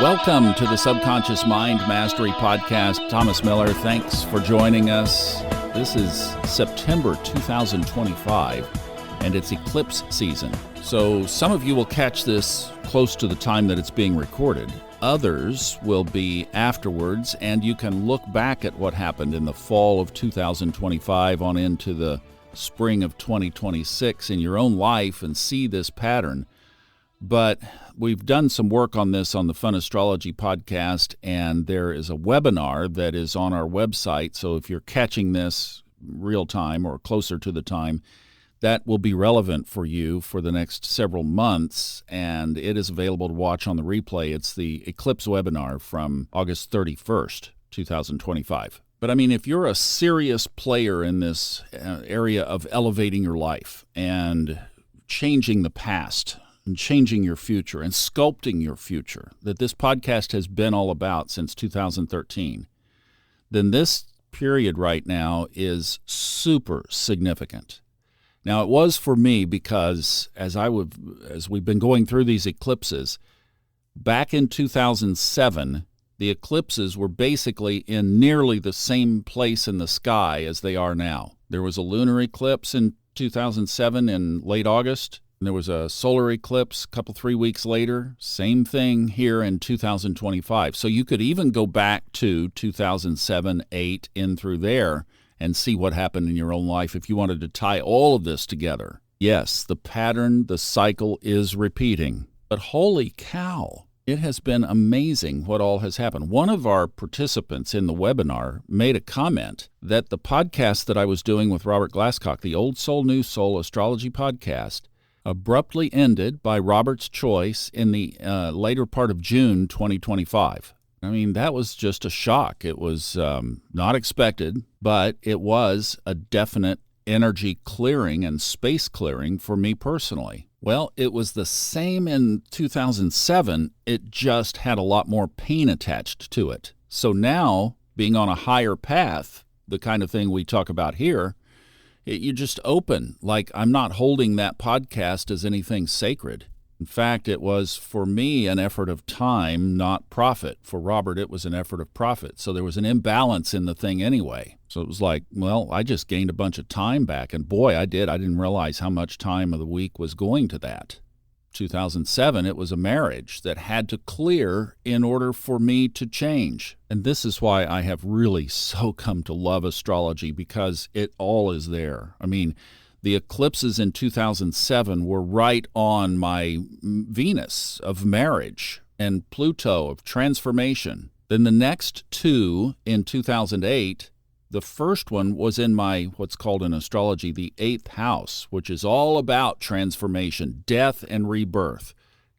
Welcome to the Subconscious Mind Mastery Podcast. Thomas Miller, thanks for joining us. This is September 2025, and it's Eclipse season. So some of you will catch this close to the time that it's being recorded. Others will be afterwards, and you can look back at what happened in the fall of 2025 on into the spring of 2026 in your own life and see this pattern. But we've done some work on this on the Fun Astrology podcast, and there is a webinar that is on our website. So if you're catching this real time or closer to the time, that will be relevant for you for the next several months, and it is available to watch on the replay. It's the Eclipse webinar from August 31st, 2025. But I mean, if you're a serious player in this area of elevating your life and changing the past, and changing your future and sculpting your future that this podcast has been all about since 2013, then this period right now is super significant. Now, it was for me because as we've been going through these eclipses, back in 2007, the eclipses were basically in nearly the same place in the sky as they are now. There was a lunar eclipse in 2007 in late August. There was a solar eclipse a couple, 3 weeks later. Same thing here in 2025. So you could even go back to 2007, 8, in through there and see what happened in your own life if you wanted to tie all of this together. Yes, the pattern, the cycle is repeating. But holy cow, it has been amazing what all has happened. One of our participants in the webinar made a comment that the podcast that I was doing with Robert Glasscock, the Old Soul, New Soul Astrology podcast, abruptly ended by Robert's choice in the later part of June 2025. I mean, that was just a shock. It was not expected, but it was a definite energy clearing and space clearing for me personally. Well, it was the same in 2007. It just had a lot more pain attached to it. So now, being on a higher path, the kind of thing we talk about here, you just open, like I'm not holding that podcast as anything sacred. In fact, it was for me an effort of time, not profit. For Robert, it was an effort of profit. So there was an imbalance in the thing anyway. So it was like, well, I just gained a bunch of time back. And boy, I did. I didn't realize how much time of the week was going to that. 2007, it was a marriage that had to clear in order for me to change. And this is why I have really so come to love astrology, because it all is there. I mean, the eclipses in 2007 were right on my Venus of marriage and Pluto of transformation. Then the next two in 2008, the first one was in my, what's called in astrology, the 8th house, which is all about transformation, death and rebirth,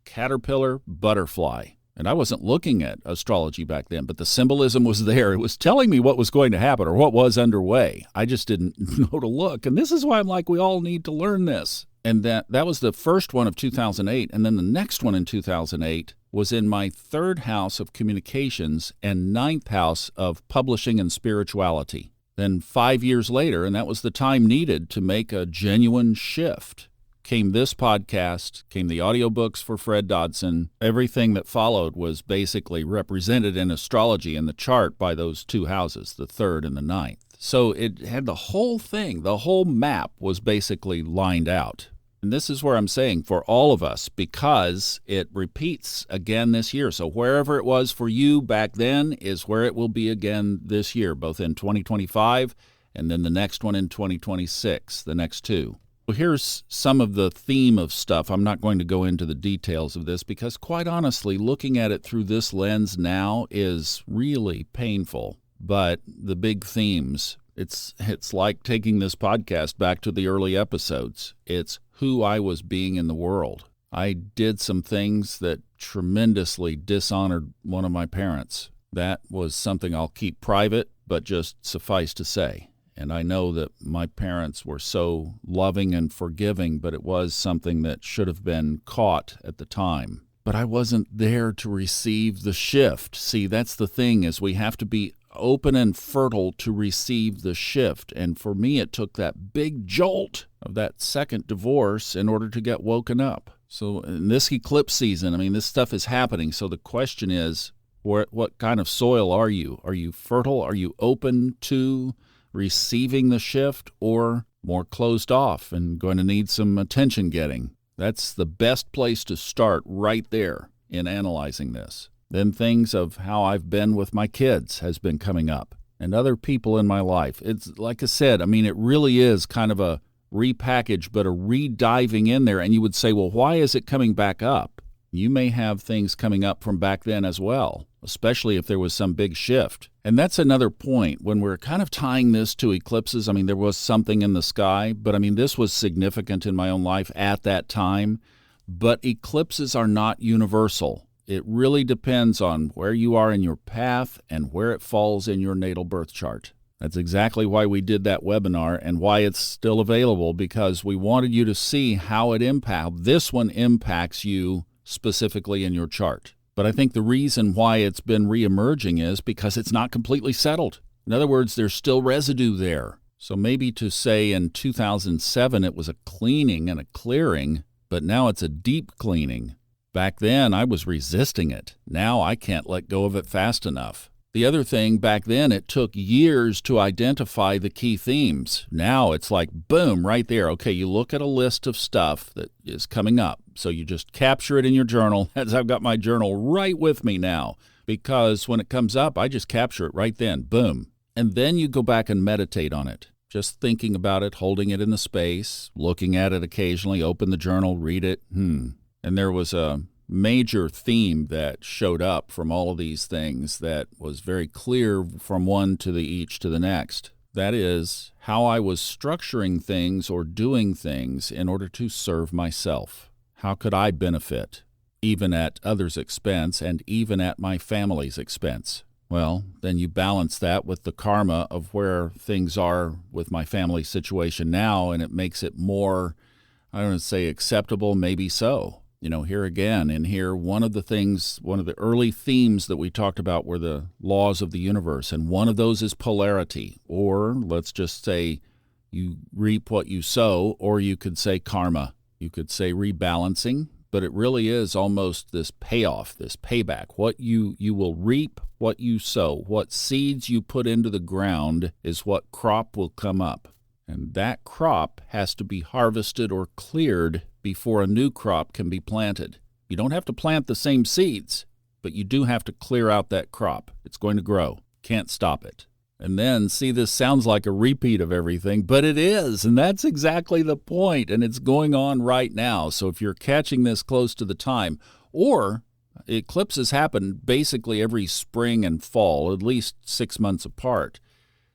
caterpillar, butterfly. And I wasn't looking at astrology back then, but the symbolism was there. It was telling me what was going to happen or what was underway. I just didn't know to look. And this is why I'm like, we all need to learn this. And that was the first one of 2008. And then the next one in 2008 was in my 3rd house of communications and 9th house of publishing and spirituality. Then 5 years later, and that was the time needed to make a genuine shift, came this podcast, came the audiobooks for Fred Dodson. Everything that followed was basically represented in astrology in the chart by those 2 houses, the 3rd and the 9th. So it had the whole thing, the whole map was basically lined out. And this is where I'm saying for all of us, because it repeats again this year. So wherever it was for you back then is where it will be again this year, both in 2025 and then the next one in 2026, the next 2. Well, here's some of the theme of stuff. I'm not going to go into the details of this because, quite honestly, looking at it through this lens now is really painful. But the big themes, it's like taking this podcast back to the early episodes. It's who I was being in the world. I did some things that tremendously dishonored one of my parents. That was something I'll keep private, but just suffice to say. And I know that my parents were so loving and forgiving, but it was something that should have been caught at the time. But I wasn't there to receive the shift. See, that's the thing, is we have to be open and fertile to receive the shift. And for me, it took that big jolt of that second divorce in order to get woken up. So in this eclipse season, I mean, this stuff is happening. So the question is, what kind of soil are you? Are you fertile? Are you open to receiving the shift, or more closed off and going to need some attention getting? That's the best place to start right there in analyzing this. Then things of how I've been with my kids has been coming up, and other people in my life. It's like I said, I mean, it really is kind of a repackage, but a re-diving in there. And you would say, well, why is it coming back up? You may have things coming up from back then as well, especially if there was some big shift. And that's another point when we're kind of tying this to eclipses. I mean, there was something in the sky, but I mean, this was significant in my own life at that time. But eclipses are not universal. It really depends on where you are in your path and where it falls in your natal birth chart. That's exactly why we did that webinar and why it's still available, because we wanted you to see how this one impacts you specifically in your chart. But I think the reason why it's been reemerging is because it's not completely settled. In other words, there's still residue there. So maybe to say in 2007 it was a cleaning and a clearing, but now it's a deep cleaning. Back then I was resisting it. Now I can't let go of it fast enough. The other thing, back then, it took years to identify the key themes. Now it's like, boom, right there. Okay, you look at a list of stuff that is coming up. So you just capture it in your journal, as I've got my journal right with me now, because when it comes up, I just capture it right then, boom. And then you go back and meditate on it, just thinking about it, holding it in the space, looking at it occasionally, open the journal, read it. And there was a major theme that showed up from all of these things that was very clear from one to each to the next. That is how I was structuring things or doing things in order to serve myself. How could I benefit, even at others' expense and even at my family's expense? Well, then you balance that with the karma of where things are with my family situation now, and it makes it more, I don't want to say acceptable, maybe so. You know, here again, one of the early themes that we talked about were the laws of the universe, and one of those is polarity, or let's just say you reap what you sow, or you could say karma. You could say rebalancing, but it really is almost this payoff, this payback. What you will reap what you sow. What seeds you put into the ground is what crop will come up. And that crop has to be harvested or cleared before a new crop can be planted. You don't have to plant the same seeds, but you do have to clear out that crop. It's going to grow. Can't stop it. And then, see, this sounds like a repeat of everything, but it is, and that's exactly the point, and it's going on right now. So if you're catching this close to the time, or eclipses happen basically every spring and fall, at least 6 months apart.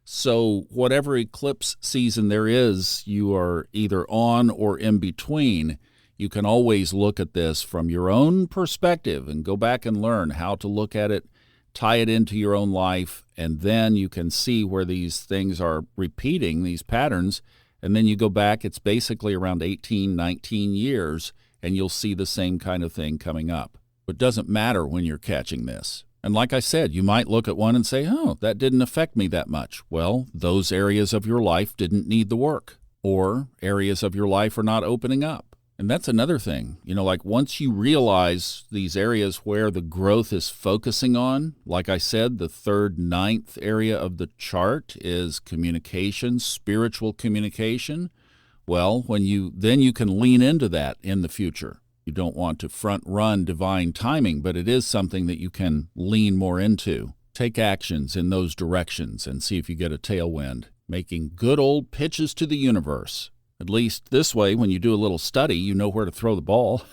So whatever eclipse season there is, you are either on or in between. You can always look at this from your own perspective and go back and learn how to look at it, tie it into your own life, and then you can see where these things are repeating, these patterns, and then you go back, it's basically around 18, 19 years, and you'll see the same kind of thing coming up. It doesn't matter when you're catching this. And like I said, you might look at one and say, oh, that didn't affect me that much. Well, those areas of your life didn't need the work, or areas of your life are not opening up. And that's another thing. You know, like once you realize these areas where the growth is focusing on, like I said, the third, ninth area of the chart is communication, spiritual communication. Well, then you can lean into that in the future. You don't want to front run divine timing, but it is something that you can lean more into. Take actions in those directions and see if you get a tailwind. Making good old pitches to the universe. At least this way, when you do a little study, you know where to throw the ball.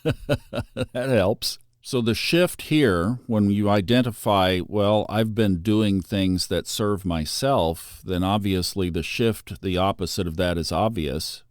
That helps. So the shift here, when you identify, well, I've been doing things that serve myself, then obviously the shift, the opposite of that is obvious.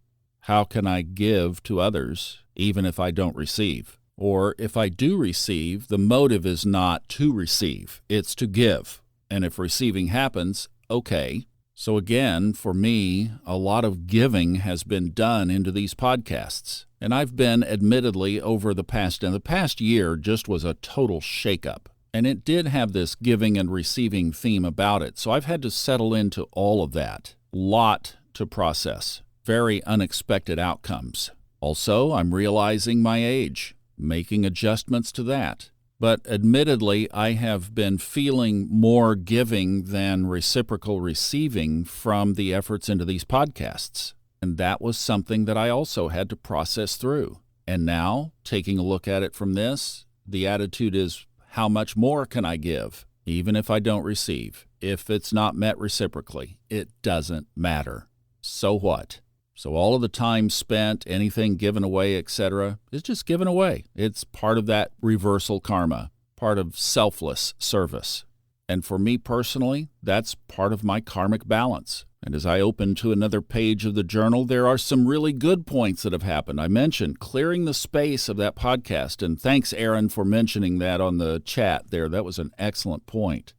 How can I give to others, even if I don't receive? Or if I do receive, the motive is not to receive, it's to give. And if receiving happens, okay. So again, for me, a lot of giving has been done into these podcasts. And I've been, admittedly, over the past year just was a total shakeup. And it did have this giving and receiving theme about it. So I've had to settle into all of that. Lot to process. Very unexpected outcomes. Also, I'm realizing my age, making adjustments to that. But admittedly, I have been feeling more giving than reciprocal receiving from the efforts into these podcasts. And that was something that I also had to process through. And now, taking a look at it from this, the attitude is, how much more can I give, even if I don't receive? If it's not met reciprocally, it doesn't matter. So what? So all of the time spent, anything given away, etc., is just given away. It's part of that reversal karma, part of selfless service. And for me personally, that's part of my karmic balance. And as I open to another page of the journal, there are some really good points that have happened. I mentioned clearing the space of that podcast, and thanks, Aaron, for mentioning that on the chat there. That was an excellent point.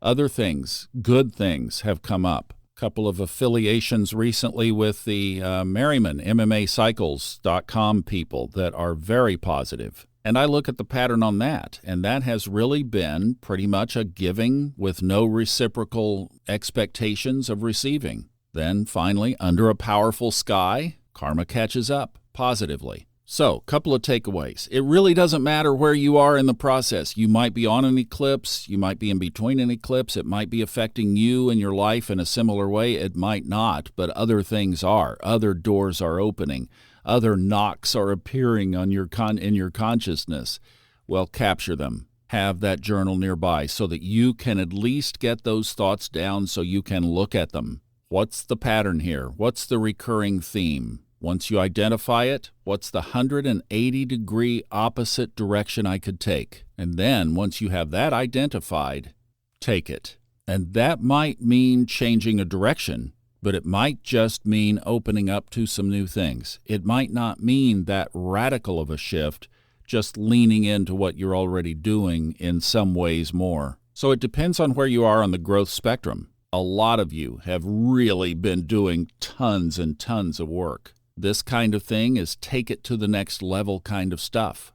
Other things, good things, have come up. Couple of affiliations recently with the Merriman, MMAcycles.com people that are very positive. And I look at the pattern on that, and that has really been pretty much a giving with no reciprocal expectations of receiving. Then finally, under a powerful sky, karma catches up positively. So, couple of takeaways. It really doesn't matter where you are in the process. You might be on an eclipse. You might be in between an eclipse. It might be affecting you and your life in a similar way. It might not, but other things are. Other doors are opening. Other knocks are appearing on in your consciousness. Well, capture them. Have that journal nearby so that you can at least get those thoughts down so you can look at them. What's the pattern here? What's the recurring theme? Once you identify it, what's the 180-degree opposite direction I could take? And then, once you have that identified, take it. And that might mean changing a direction, but it might just mean opening up to some new things. It might not mean that radical of a shift, just leaning into what you're already doing in some ways more. So it depends on where you are on the growth spectrum. A lot of you have really been doing tons and tons of work. This kind of thing is take it to the next level kind of stuff.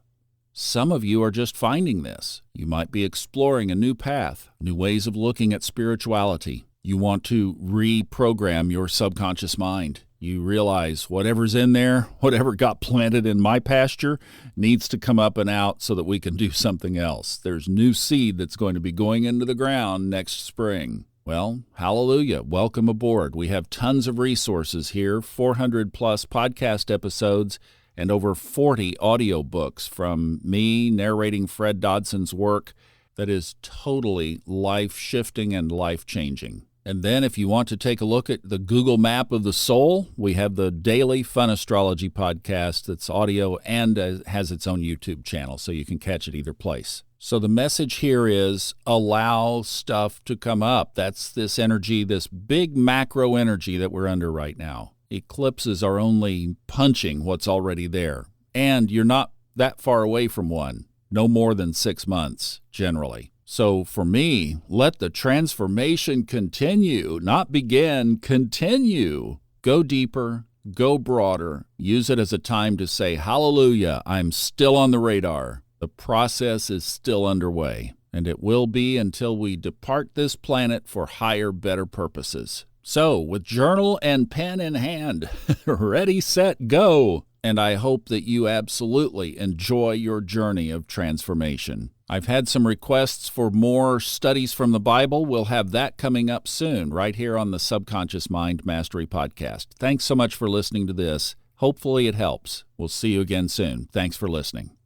Some of you are just finding this. You might be exploring a new path, new ways of looking at spirituality. You want to reprogram your subconscious mind. You realize whatever's in there, whatever got planted in my pasture, needs to come up and out so that we can do something else. There's new seed that's going to be going into the ground next spring. Well, hallelujah. Welcome aboard. We have tons of resources here, 400 plus podcast episodes, and over 40 audiobooks from me narrating Fred Dodson's work that is totally life-shifting and life-changing. And then if you want to take a look at the Google map of the soul, we have the Daily Fun Astrology podcast that's audio and has its own YouTube channel, so you can catch it either place. So the message here is allow stuff to come up. That's this energy, this big macro energy that we're under right now. Eclipses are only punching what's already there. And you're not that far away from one, no more than 6 months, generally. So for me, let the transformation continue, not begin, continue. Go deeper, go broader. Use it as a time to say, hallelujah, I'm still on the radar. The process is still underway, and it will be until we depart this planet for higher, better purposes. So, with journal and pen in hand, ready, set, go! And I hope that you absolutely enjoy your journey of transformation. I've had some requests for more studies from the Bible. We'll have that coming up soon, right here on the Subconscious Mind Mastery Podcast. Thanks so much for listening to this. Hopefully it helps. We'll see you again soon. Thanks for listening.